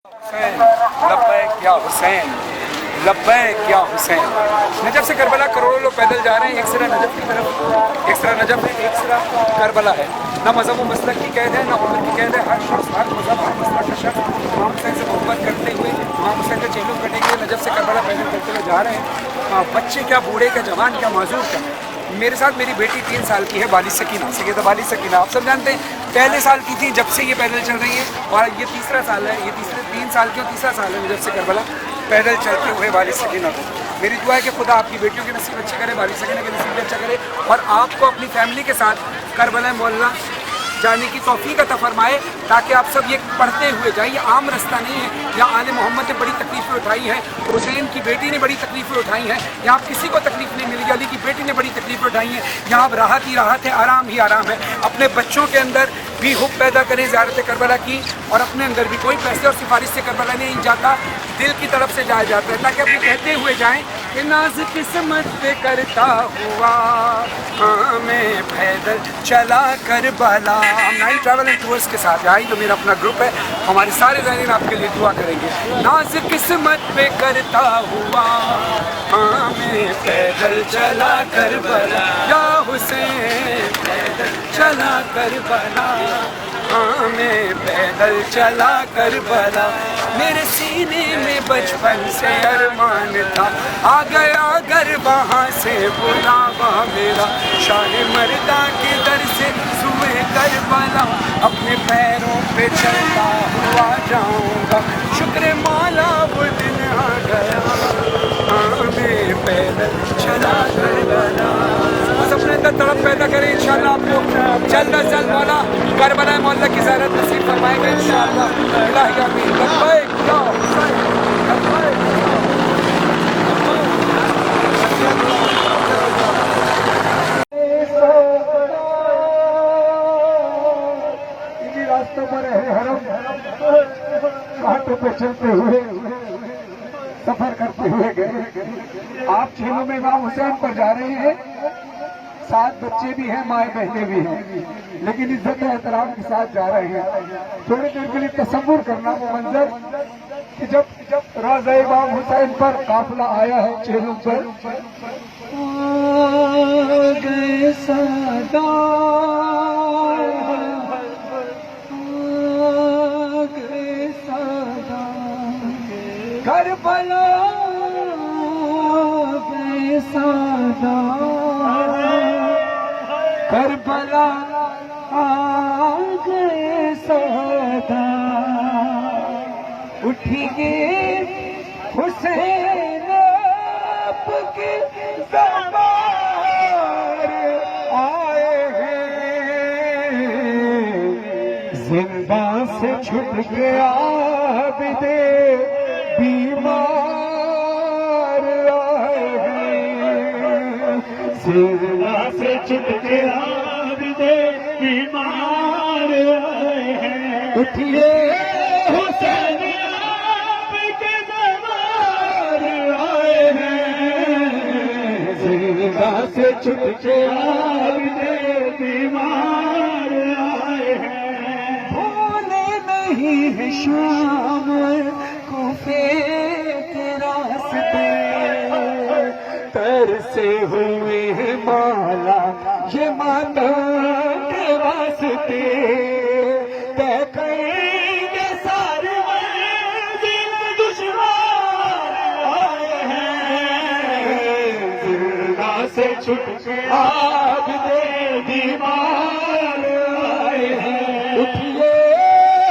लब्बैक या हुसैन, लब्बैक या हुसैन। नजफ से करबला करोड़ों लोग पैदल जा रहे हैं, एक सिरा नजफ की तरफ, एक सिरा नजफ है, एक सिरा करबला है। ना मजहब व मसलक की कैद है, ना उम्र की कैद है। हर शख्स, हर मजहब, हर मसलक का शख्स इमाम हुसैन से मोहब्बत करते हुए इमाम हुसैन के चेहरों करने के लिए नजफ से करबला पैदल करते हुए जा रहे हैं। बच्चे क्या, बूढ़े क्या, जवान क्या, माजूर क्या। मेरे साथ मेरी बेटी 3 साल की है, वालिद सकीना से, ये तो वालिद सकीना आप सब जानते हैं, पहले साल की थी जब से ये पैदल चल रही है, और ये तीसरा साल है, ये 3 साल की और तीसरा साल है जब से करबला पैदल चलते हुए वालिद सकीना को। मेरी दुआ है कि खुदा आपकी बेटियों के नसीब अच्छे करे, वालिद सकीना के नसीब अच्छा करे, और आपको अपनी फैमिली के साथ करबला मोहल्ला जाने की तौफीक अता फरमाए, ताकि आप सब ये पढ़ते हुए जाए। ये आम रास्ता नहीं है, यहाँ आले मोहम्मद ने बड़ी तकलीफ़ें उठाई हैं, हुसैन की बेटी ने बड़ी तकलीफ़ें उठाई हैं, यहाँ किसी को तकलीफ़ नहीं मिली, अली की बेटी ने बड़ी तकलीफ़ें उठाई हैं। यहाँ अब राहत ही राहत है, आराम ही आराम है। अपने बच्चों के अंदर भी हुब पैदा करें ज़ियारत करबला की, और अपने अंदर भी कोई पैसे और सिफारिश से करबला नहीं जाता, दिल की तरफ से जाया जाता है, ताकि अपने कहते हुए जाएँ कि नाज किस्मत पे करता हुआ हाँ मैं पैदल चला करबला। हम नाइट ट्रैवल एंड टूर्स के साथ आई, जो मेरा अपना ग्रुप है, हमारे सारे ज़ायरीन आपके लिए दुआ करेंगे। नाज किस्मत पे करता हुआ हाँ मैं पैदल चला करबला, या हुसैन पैदल चला करबला, हाँ मैं पैदल चला करबला। मेरे सीने में बचपन से अरमान था, आ गया घर वहाँ से बुलावा मेरा, शाह मर्दा के दर से सुए करबला, अपने पैरों पे चलता हुआ जाऊंगा, शुक्र मौला वो दिन आ गया, हाँ मैं पैदल चला करबला। बस अपने अंदर तड़प पैदा करें, इंशाअल्लाह आपको जल्द अज जल्द मौला करबला मोहल्ला की ज़ियारत नसीब फरमाएगा इंशाअल्लाह। इलाही आमीन। लब्बैक या हुसैन, लब्बैक। इन्हीं रास्तों पर है हरम, घाटों पे चलते हुए सफर करते हुए गए। आप चेलों में इमाम हुसैन पर जा रहे हैं, 7 बच्चे भी हैं, माए बहने भी हैं, लेकिन इज्जत एहतराम के साथ जा रहे हैं। थोड़ी देर के लिए तसव्वुर करना वो मंजर कि जब रोज़ा इमाम हुसैन पर काफिला आया है चेलों पर, गए सदा गए सदा करबला गए सदा करबला आ गए सदा, उठिए हुसैन आपके दरबार आए हैं, जिंदा से छुट गया बिदे बीमार आए हैं, जिंदा से छुट गया बिदे बीमार आए हैं, उठिए हुसैन आपके दरबार आए हैं, जिंदा से छुट गया बिदे बीमार आए हैं। भूले नहीं है शाम कूफे के रास्ते, तरसे हुए हैं मौला ये माता के वास्ते, तय करेंगे सारे मंजिल दुश्वार आए हैं, जिंदा से छुट के आग दे दीवार आए हैं, उठिए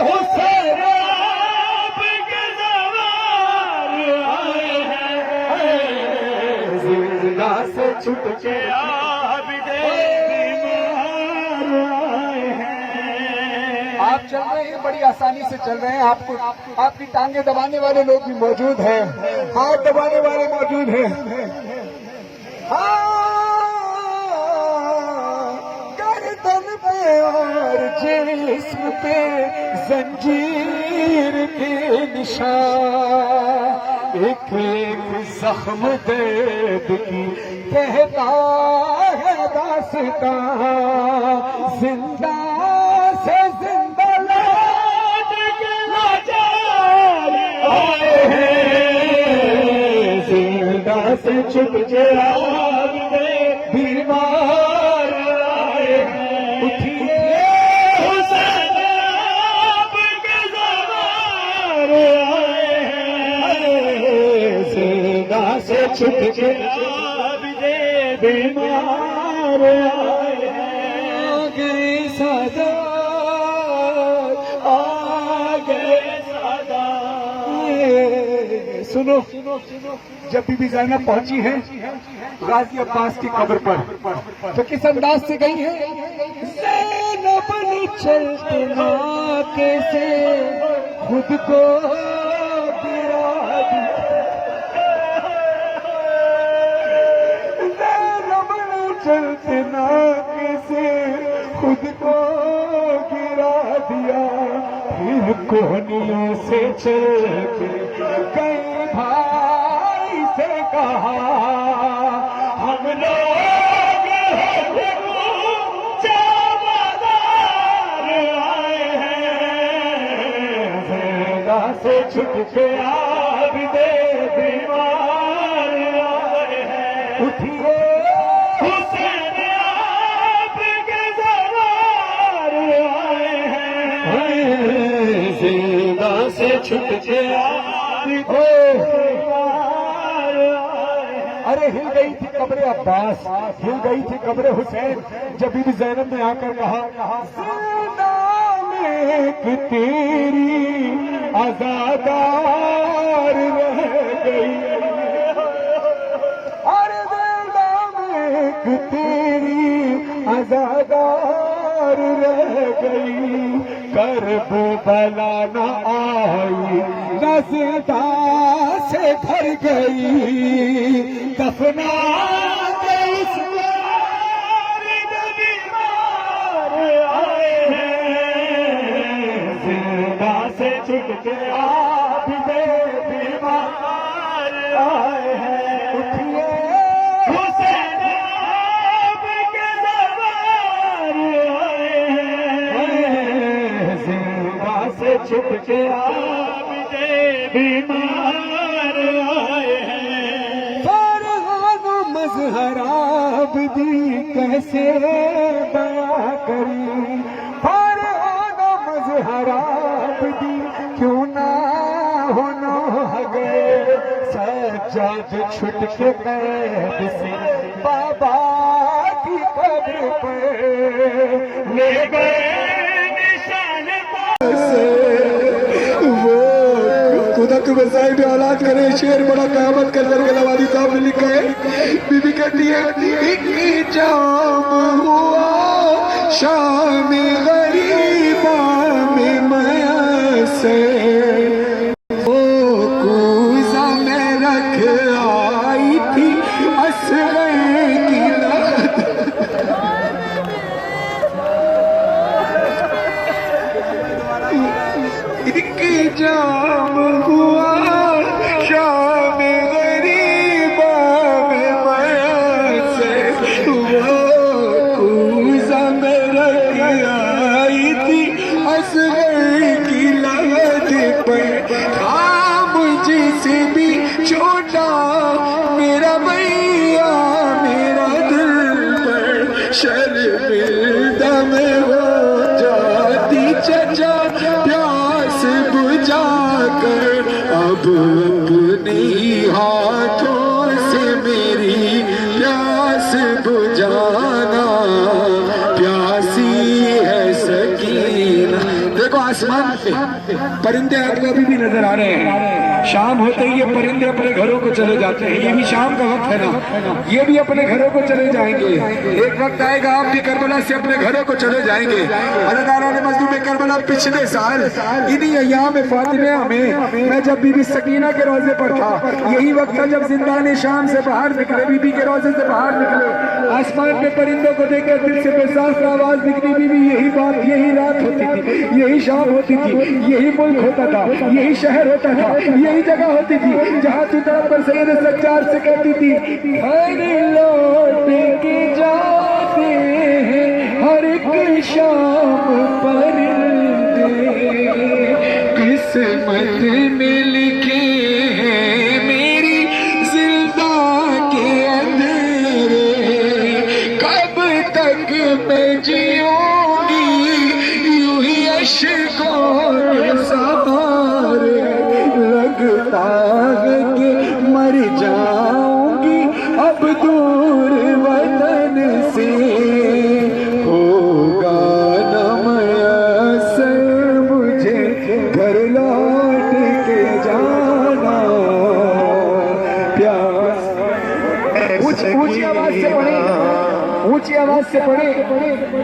हुसैन आपके सवार आए हैं, जिंदा से छुट के आग दे दीवार आए हैं। आप चल रहे हैं, बड़ी आसानी से चल रहे हैं, आपको आपकी टांगे दबाने वाले लोग भी मौजूद हैं, हाथ दबाने वाले मौजूद हैं। गर्दन पे और जिस्म पे जंजीर के निशान, एक एक जख्म दर्द की कहता है दास्तां, जिंदा से जिंदा लौट के लाचार से छुप के आप दे बीमार आए हैं। उठिए हुसैन आपके सवार आए हैं। सीना से छुप के आप दे बीमार आए हैं। आ गए सादात, आ गए सादात। सुनो, जब बीबी ज़ैनब पहुंची है गाजी अब्बास की कब्र पर तो किस अंदाज से गई है? ज़ैनब ने चलते नाके से खुद को गिरा दिया। ज़ैनब ने चलते नाके से खुद को गिरा दिया। फिर कोहनियों से चल के गए भाई से कहा हम लोग आए हैं। ज़ैना से छुट के आप दे बीमार आए हैं। उठिए हुसैन आपके सवार आए हैं। ज़ैना से छुट के अरे हिल गई थी कब्रे अब्बास, हिल गई थी कब्रे हुसैन जब बीबी ज़ैनब ने आकर कहा ज़िंदा में कि तेरी आज़ादार रह गई। अरे ज़िंदा में कि तेरी आज़ादार रह गई। करबला न आई नज़दा से भर गई। दफना के इस बीमार आए हैं। ज़िंदा से छुट के आप दे बीमार आए हैं। उठिए हुसैन आपके सवार आए हैं। ज़िंदा से छुट के आप दे बीमार आए हैं। फरहान मज़हराब दी कैसे बयां करी। फरहान मज़हराब दी क्यों ना होना गए। सज्जाद छुट के कैद से बाबा की कब्र पर ले गए निशान खुदा को बसाई में औलाद करे। शेर बड़ा कयामत का जरगल वाली साहब ने लिखा है। बीबी कहती है एक जाम हुआ शाम गरीबा में माया से वो कूज़ा में रख आई थी असग़र की एक जाम हुआ शाम गरीबा में माया से वो कूज़ा में रख आई थी असग़र की लहद पर। खाम जिसे भी छोटा मेरा भैया मेरा दिल पर शर्मिंदा में हो जाती चचा प्यास बुझा कर। अब अपने हाथों से मेरी प्यास बुझाना प्यासी है सकीना। देखो आसमान पे परिंदे आपको अभी भी नजर आ रहे हैं। शाम होते ही ये परिंदे अपने घरों को चले जाते हैं। ये भी शाम का वक्त है ना, ये भी अपने घरों को चले जाएंगे। एक वक्त आएगा आप भी करबला से अपने घरों को चले जाएंगे। मजलूम करबला पिछले साल इन्हीं अय्याम फातिमा में मैं जब बीबी सकीना के रोजे पर था, यही वक्त था जब जिंदान शाम से बाहर निकले, बीबी के रोजे से बाहर निकले। आसमान में परिंदों को देखकर दिल से बेसाख्त आवाज निकली। बीबी यही बात, यही रात होती थी, यही शाम होती थी, यही मुल्क होता था, यही शहर होता था, यही जगह होती थी जहाँ तू तरफ पर सैयद सज्जार से कहती थी हर लौट के जाते हैं हर एक शाम परिंदे किस्मत में लिखे हैं मेरी जिंदा ऊंची आवाज से पढ़े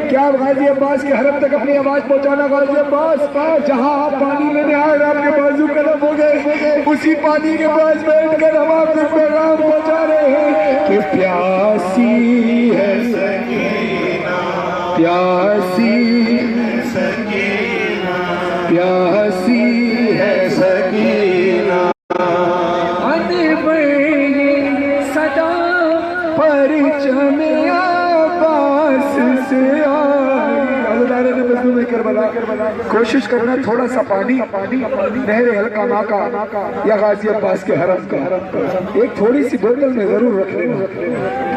क्या आप गाजी अब्बास के हरम तक अपनी आवाज पहुंचाना। गाजी अब्बास जहां आप पानी लेने आए आपके बाजू कदम हो गए, उसी पानी के पास बैठकर हम आपको पैगाम पहुंचा रहे हैं कि प्यासी है सकीना, प्यासी प्यासी है सकीना, सदा परिचमे अब्बास से में करबला कोशिश करना थोड़ा सा पानी नहर हल्का नाका या गाजी अब्बास के हरम का एक थोड़ी सी बोतल में जरूर रख लेना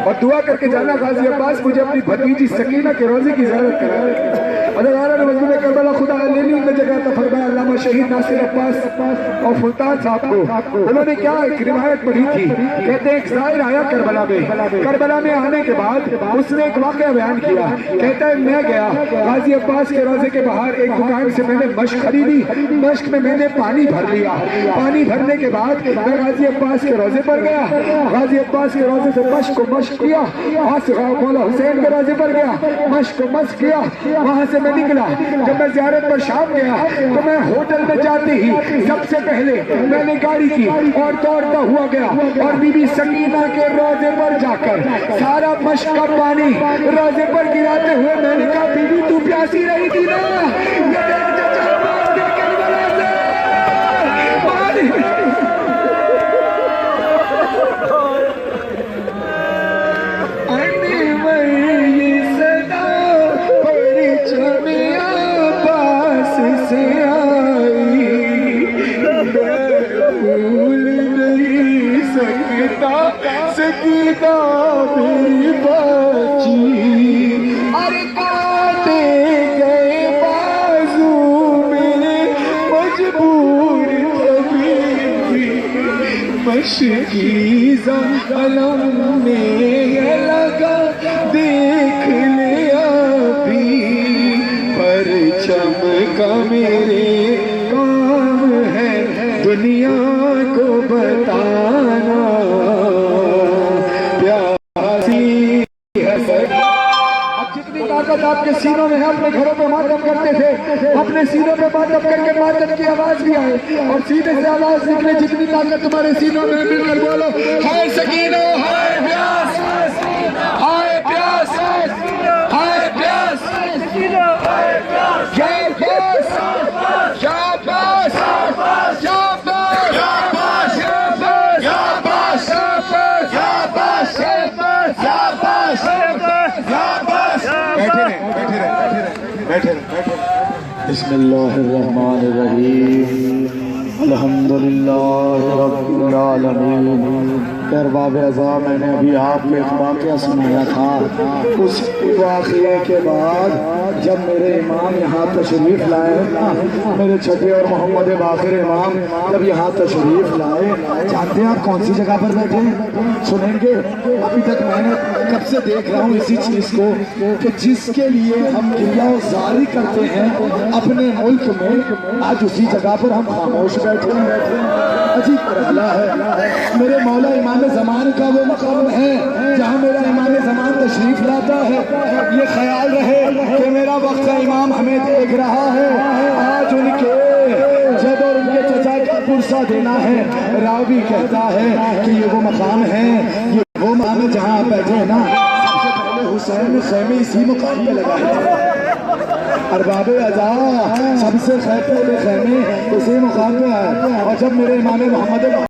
और दुआ करके जाना गाजी अब्बास मुझे अपनी भतीजी सकीना के रोजे की जरूरत करा। करबला खुदा जगह फरमाया अल्लामा शहीद नासिर अब्बास और सुल्तान साहब को उन्होंने क्या एक रिवायत पढ़ी थी। कहते हैं एक जाहिर आया करबला में आने के बाद उसने एक वाकया बयान किया। कहता है मैं गया गाजी अब्बास के रोजे के बाहर एक दुकान से मैंने मश्क खरीदी, मश्क में मैंने पानी भर लिया, पानी भरने के बाद मैं गाजी अब्बास के रोजे पर गया, गाजी अब्बास के रोजे से मश्क को मश्क किया, वहां से मौला हुसैन के रोजे पर गया, मश्क को मश्क किया, वहां से मैं निकला। जब मैं ज़ियारत पर शाम गया तो मैं होटल में जाते ही सबसे पहले मैंने गाड़ी की और दौड़ता हुआ गया और बीबी सकीना के रोजे पर जाकर सारा मश्क का पानी रोजे पर गिराते हुए मैंने कहा बीबी तू प्यासी रही थी ना, ये देख चचा अब्बास के करबला से पानी सकीना मेरी बच्ची, अरे काटे गए बाजू मेरे मजबूर तबीबी, मशकी ज़लम में लगा देख लिया भी, परचम का मेरे काम है दुनिया को बताना। ताकत आपके सीनों में है, अपने घरों पे मातम करते थे, अपने सीनों पे मातम करके मातम की आवाज भी आए और सीधे से आवाज निकले जितनी ताकत तुम्हारे सीनों में मिलकर बोलो हाय सकीनो, हाय प्यास, हाय प्यास, हाय प्यास, या प्यास, या प्यास, या प्यास, या प्यास, या प्यास, या प्यास, या प्यास, या प्यास। बैठे बिस्मिल्लाहिर्रहमानिर्रहीम अल्हम्दुलिल्लाह रब्बिल आलमीन। अरबाब अज़ा मैंने अभी आपको एक वाक़या सुनाया था, उस वाक़ये के बाद जब मेरे इमाम यहाँ तशरीफ़ लाए ना, मेरे छठे और मोहम्मद बाक़िर इमाम जब यहाँ तशरीफ़ लाए, जानते हैं आप कौन सी जगह पर बैठे हैं? सुनेंगे। अभी तक मैंने कब से देख रहा हूँ इसी चीज़ को कि जिसके लिए हम गिरियाज़ारी करते हैं अपने मुल्क में, आज उसी जगह पर हम खामोश बैठे हैं। अजीब करला है। मेरे मौला इमाम ज़मान का वो मकाम है जहाँ मेरा इमाम ज़मान तशरीफ़ लाता है। ये ख्याल रहे कि मेरा वक्त इमाम हमें देख रहा है। आज उनके जब और उनके चचा का पुरसा देना है, रावी कहता है कि ये वो मकाम है, ये वो मकाम है जहाँ आप बैठे हैं ना। सबसे पहले हुसैन खैमे इसी मुकाम पे लगाए थे। अरबाब अज़ा सबसे खैमे इसी मुकाम पे है। और जब मेरे इमाम मोहम्मद